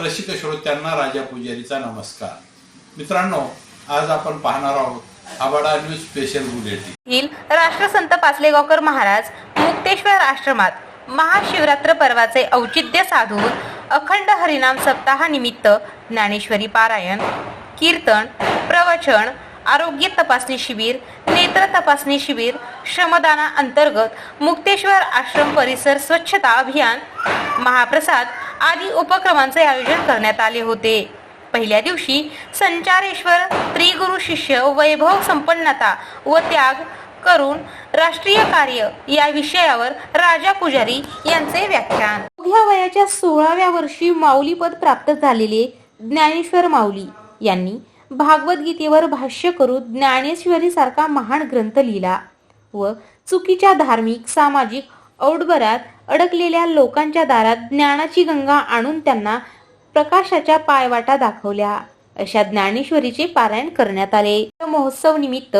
रसिक श्रोत्यांना राजा पुजारीचा नमस्कार. मित्रांनो, आज आपण पाहणार आहोत आबाडा न्यूज स्पेशल बुलेटिन. राष्ट्रसंत पाचलेगावकर महाराज मुक्तेश्वर आश्रमात महाशिवरात्र पर्वाचे औचित्य साधून अखंड हरिनाम सप्ताहानिमित्त ज्ञानेश्वरी पारायण, कीर्तन, प्रवचन, आरोग्य तपासणी शिबिर, नेत्र तपासणी शिबिर, श्रमदाना अंतर्गत मुक्तेश्वर आश्रम परिसर स्वच्छता अभियान, महाप्रसाद आदी उपक्रमांचे आयोजन करण्यात आले होते. पहिल्या दिवशी संचारेश्वर त्रिगुरु शिष्य वैभव संपन्नता व त्याग करून राष्ट्रीय कार्य या विषयावर राजा पुजारी यांचे व्याख्यान. अवघ्या वयाच्या 16व्या वर्षी माऊलीपद प्राप्त झालेले ज्ञानेश्वर माऊली यांनी भागवत गीतेवर भाष्य करून ज्ञानेश्वरी सारखा महान ग्रंथ लिहिला व चुकीच्या धार्मिक सामाजिक औडबरात अडकलेल्या लोकांच्या दारात ज्ञानाची गंगा आणून त्यांना प्रकाशाच्या पायवाटा दाखवल्या. अशा ज्ञानेश्वरीचे पारायण करण्यात आले. महोत्सव निमित्त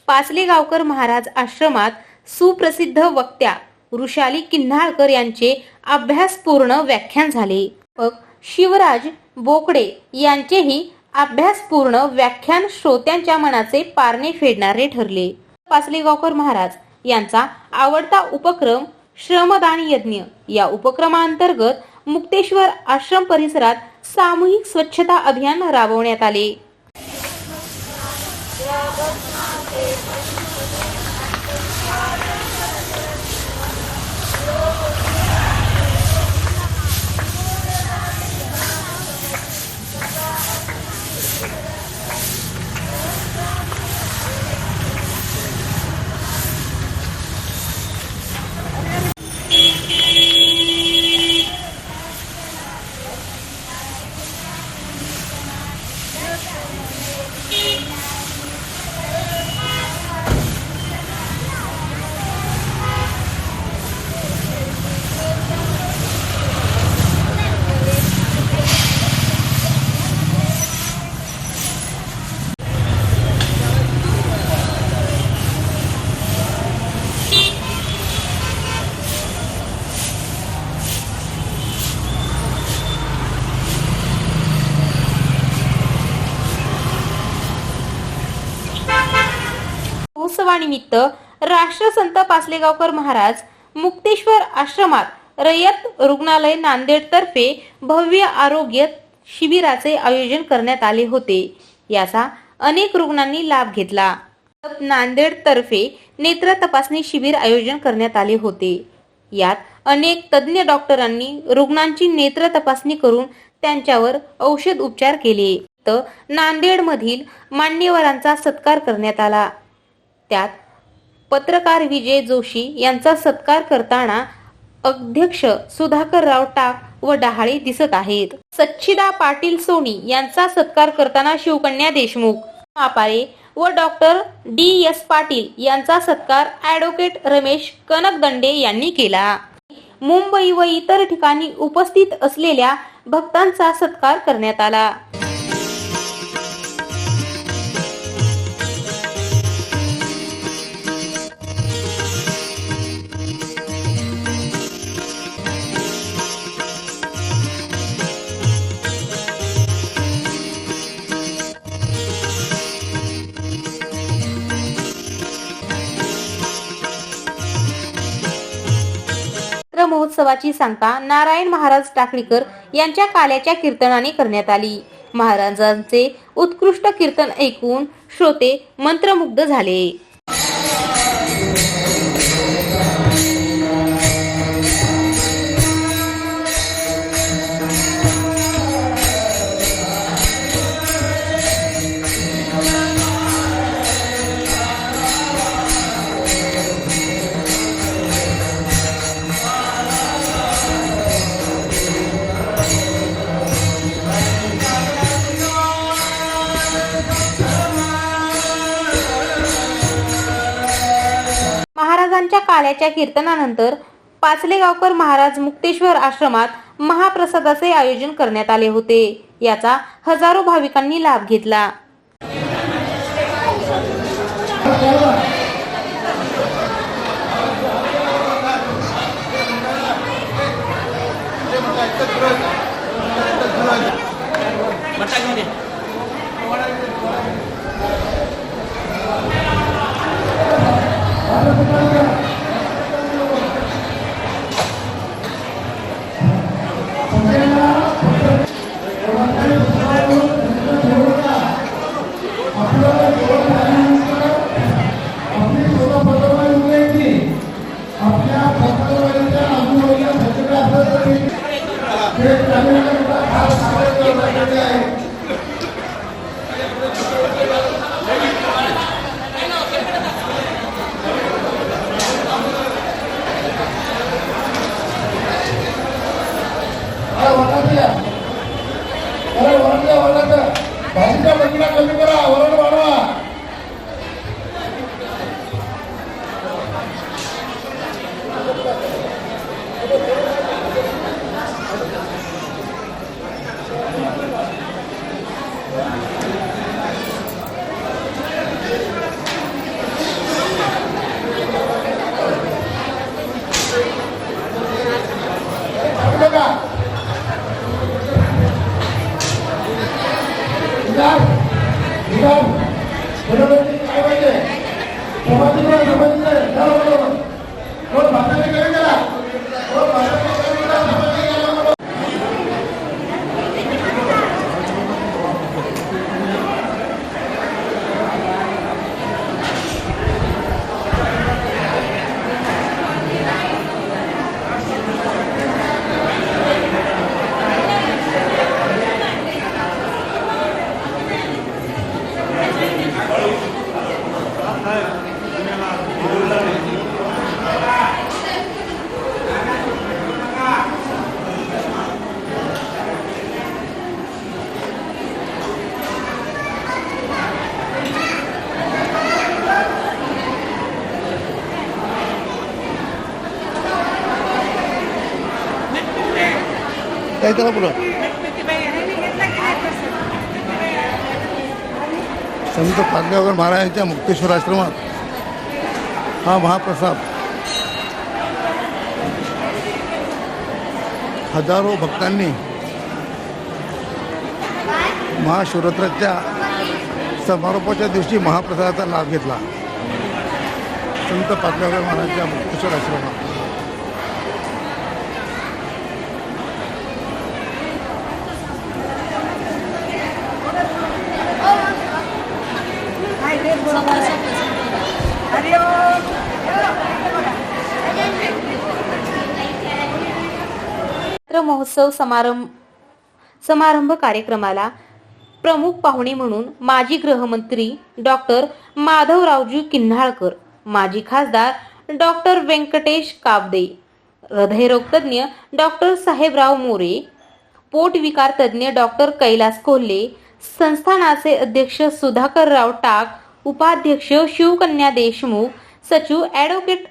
पाचलेगावकर महाराज आश्रमात सुप्रसिद्ध वक्त्या वृषाली किन्हाळकर यांचे अभ्यासपूर्ण व्याख्यान झाले. शिवराज बोकडे यांचेही अभ्यासपूर्ण व्याख्यान श्रोत्यांच्या मनाचे पारणे फेडणारे ठरले. पाचलेगावकर महाराज यांचा आवडता उपक्रम श्रमदान यज्ञ या उपक्रमांतर्गत मुक्तेश्वर आश्रम परिसरात सामूहिक स्वच्छता अभियान राबवण्यात आले. महोत्सवानिमित्त राष्ट्रसंत पाचलेगावकर महाराज मुक्तेश्वर आश्रमात रयत रुग्णालय नांदेड तर्फे भव्य आरोग्य शिबिराचे आयोजन करण्यात आले होते. याचा अनेक रुग्णांनी लाभ घेतला. नांदेड तर्फे नेत्र तपासणी शिबिर आयोजन करण्यात आले होते. यात अनेक तज्ञ डॉक्टरांनी रुग्णांची नेत्र तपासणी करून त्यांच्यावर औषध उपचार केले. तर नांदेड मधील मान्यवरांचा सत्कार करण्यात आला. त्यात पत्रकार विजय जोशी यांचा सत्कार करताना अध्यक्ष सुधाकरराव टाक व डहाळे दिसत आहेत. सच्चिदा पाटील सोनी यांचा सत्कार करताना शिवकन्या देशमुख मापारे व डॉक्टर DS पाटील यांचा सत्कार ॲडव्होकेट रमेश कनकदंडे यांनी केला. मुंबई व इतर ठिकाणी उपस्थित असलेल्या भक्तांचा सत्कार करण्यात आला. महोत्सवाची सांगता नारायण महाराज टाकळीकर यांच्या काल्याच्या कीर्तनाने करण्यात आली. महाराजांचे उत्कृष्ट कीर्तन ऐकून श्रोते मंत्रमुग्ध झाले. महाराजांच्या काल्याच्या कीर्तनानंतर पाचलेगावकर महाराज मुक्तेश्वर आश्रमात महाप्रसादाचे आयोजन करण्यात आले होते. याचा हजारो भाविकांनी लाभ घेतला. एकत्र भाजीच्या बंदीला कमी करा, वरण वाढवा. काय त्याला पुढं संत पाचगावकर महाराजांच्या मुक्तेश्वर आश्रमात हा महाप्रसाद हजारो भक्तांनी महाशिवरात्राच्या समारोपाच्या दिवशी महाप्रसादाचा लाभ घेतला. संत पाचगावकर महाराजांच्या मुक्तेश्वर आश्रमात महोत्सव समारंभ कार्यक्रमाला प्रमुख पाहुणे म्हणून माजी गृहमंत्री डॉक्टर माधवरावजी किन्हाळकर, माजी खासदार डॉक्टर व्यंकटेश काब्दे, हृदयरोग तज्ञ डॉक्टर साहेबराव मोरे, पोटविकार तज्ञ डॉक्टर कैलास कोल्हे, संस्थानाचे अध्यक्ष सुधाकरराव टाक, उपाध्यक्ष शिवकन्या देशमुख, सचिव ॲडव्होकेट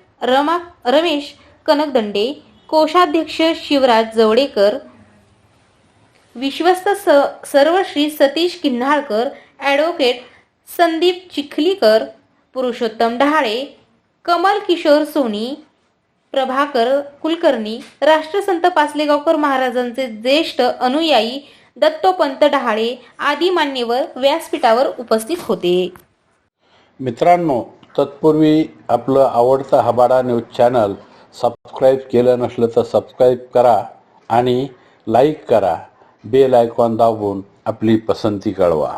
रमेश कनकदंडे, कोषाध्यक्ष शिवराज जवडेकर, विश्वस्त सर्वश्री सतीश किन्हाळकर, ॲडव्होकेट संदीप चिखलीकर, पुरुषोत्तम डहाळे, कमल किशोर सोनी, प्रभाकर कुलकर्णी, राष्ट्रसंत पाचलेगावकर महाराजांचे ज्येष्ठ अनुयायी दत्तोपंत डहाळे आदी मान्यवर व्यासपीठावर उपस्थित होते. मित्रांनो, तत्पूर्वी आपलं आवडतं हबाडा न्यूज चॅनल सबस्क्राईब केलं नसलं तर सबस्क्राईब करा आणि लाईक करा. बेल आयकॉन दाबून आपली पसंती कळवा.